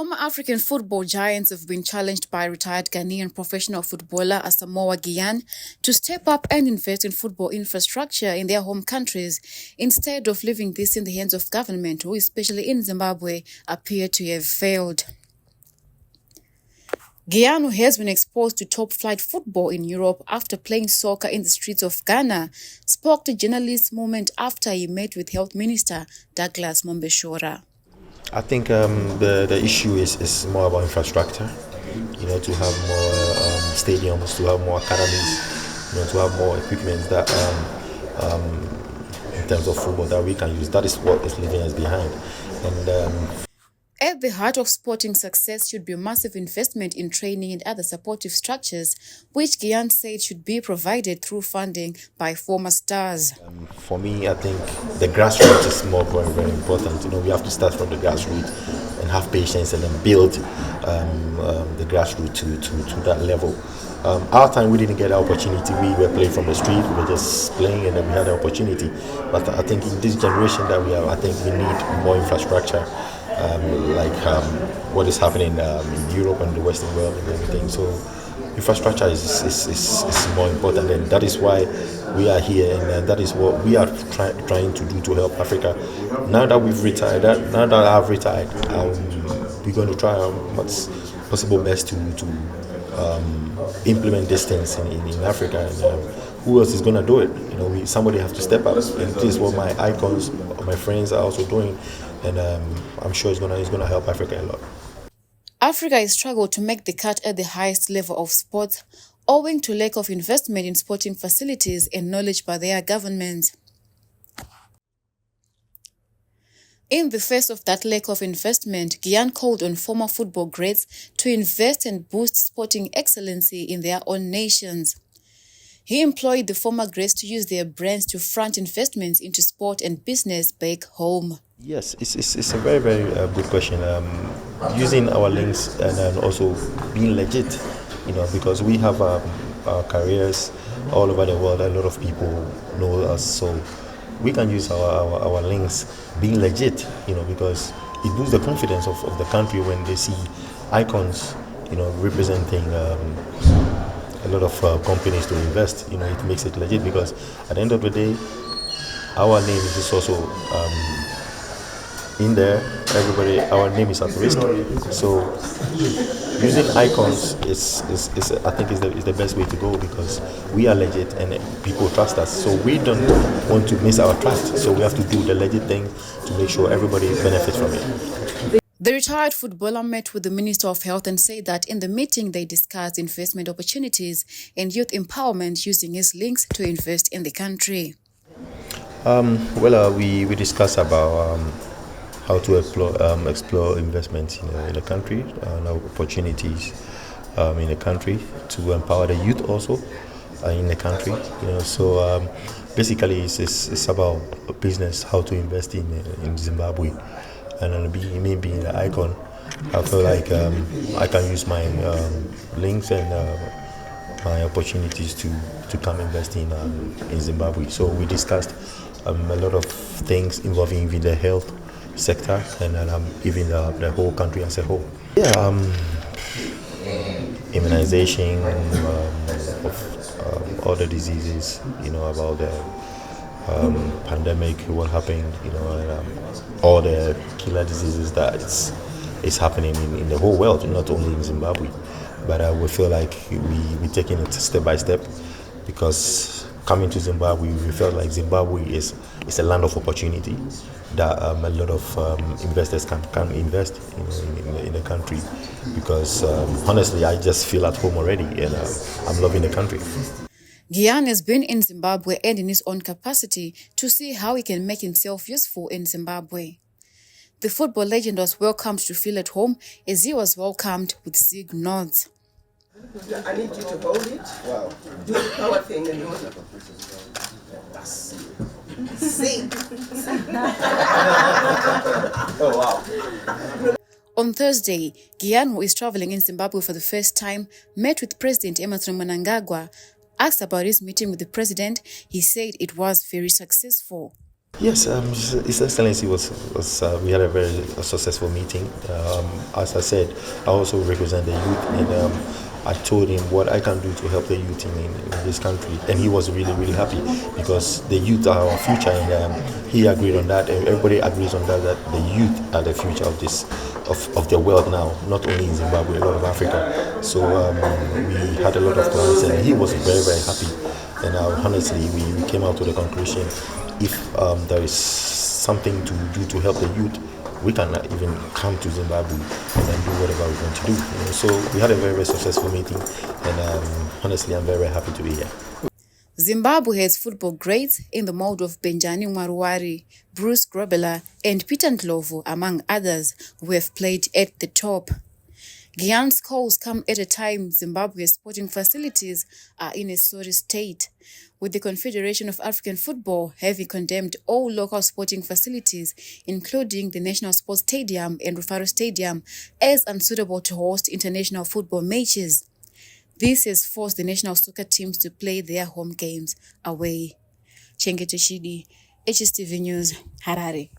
Former African football giants have been challenged by retired Ghanaian professional footballer Asamoah Gyan to step up and invest in football infrastructure in their home countries instead of leaving this in the hands of government, who, especially in Zimbabwe, appear to have failed. Gyan, who has been exposed to top-flight football in Europe after playing soccer in the streets of Ghana, spoke to journalists moment after he met with Health Minister Douglas Mombeshora. I think the issue is more about infrastructure, to have more stadiums, to have more academies, to have more equipment that in terms of football that we can use. That is what is leaving us behind. And at the heart of sporting success should be a massive investment in training and other supportive structures, which Gyan said should be provided through funding by former stars. For me, I think the grassroots is very, very important. We have to start from the grassroots and have patience and then build the grassroots to that level. Our time, we didn't get the opportunity. We were playing from the street. We were just playing, and then we had the opportunity. But I think in this generation that we have, I think we need more infrastructure. What is happening in Europe and the Western world and everything. So infrastructure is more important, and that is why we are here, and that is what we are trying to do to help Africa. Now that we've retired, now that I've retired, we're going to try our possible best to implement these things in Africa. And who else is going to do it? Somebody have to step up, and this is what my icons, my friends are also doing. And I'm sure it's gonna help Africa a lot. Africa has struggled to make the cut at the highest level of sports, owing to lack of investment in sporting facilities and knowledge by their governments. In the face of that lack of investment, Gyan called on former football greats to invest and boost sporting excellency in their own nations. He employed the former greats to use their brands to front investments into sport and business back home. Yes, it's a very, very good question. Using our links and also being legit, because we have our careers all over the world. A lot of people know us, so we can use our links being legit, because it boosts the confidence of the country when they see icons, representing a lot of companies to invest. It makes it legit, because at the end of the day, our name is also in there. Everybody, our name is at risk. So using icons is I think is the best way to go, because we are legit and people trust us. So we don't want to miss our trust. So we have to do the legit thing to make sure everybody benefits from it. The retired footballer met with the Minister of Health and said that in the meeting they discussed investment opportunities and youth empowerment using his links to invest in the country. We discussed about how to explore investments in the country and opportunities in the country to empower the youth also in the country. So basically it's about business, how to invest in Zimbabwe. And me being the icon, I feel like I can use my links and my opportunities to come invest in Zimbabwe. So we discussed a lot of things involving even the health sector and even the whole country as a whole. Immunization of all the diseases, about the pandemic, what happened, and all the killer diseases that is happening in the whole world, not only in Zimbabwe. But we feel like we're taking it step by step, because coming to Zimbabwe, we felt like Zimbabwe is a land of opportunity that a lot of investors can invest in the country, because honestly, I just feel at home already, and I'm loving the country. Gyan has been in Zimbabwe and in his own capacity to see how he can make himself useful in Zimbabwe. The football legend was welcomed to feel at home as he was welcomed with Zig nods. I need you to hold it. Wow. Do the power thing and hold it. Sing. Oh, wow. On Thursday, Gyan, who is traveling in Zimbabwe for the first time, met with President Emmerson Mnangagwa. Asked about his meeting with the president, he said it was very successful. Yes, His Excellency we had a very successful meeting. As I said, I also represent the youth, and I told him what I can do to help the youth in this country, and he was really, really happy because the youth are our future, and he agreed on that, and everybody agrees on that, that the youth are the future of of the world now, not only in Zimbabwe, a lot of Africa. So we had a lot of plans, and he was very, very happy. And honestly, we came out to the conclusion if there is something to do to help the youth, we can even come to Zimbabwe and then do whatever we want to do. So we had a very, very successful meeting, and honestly, I'm very, very happy to be here. Zimbabwe has football greats in the mold of Benjani Mwaruwari, Bruce Grobela, and Peter Ndlovu, among others, who have played at the top. Gyan's calls come at a time Zimbabwe's sporting facilities are in a sorry state, with the Confederation of African Football having condemned all local sporting facilities, including the National Sports Stadium and Rufaro Stadium, as unsuitable to host international football matches. This has forced the national soccer teams to play their home games away. Chenge Toshidi, HSTV News, Harare.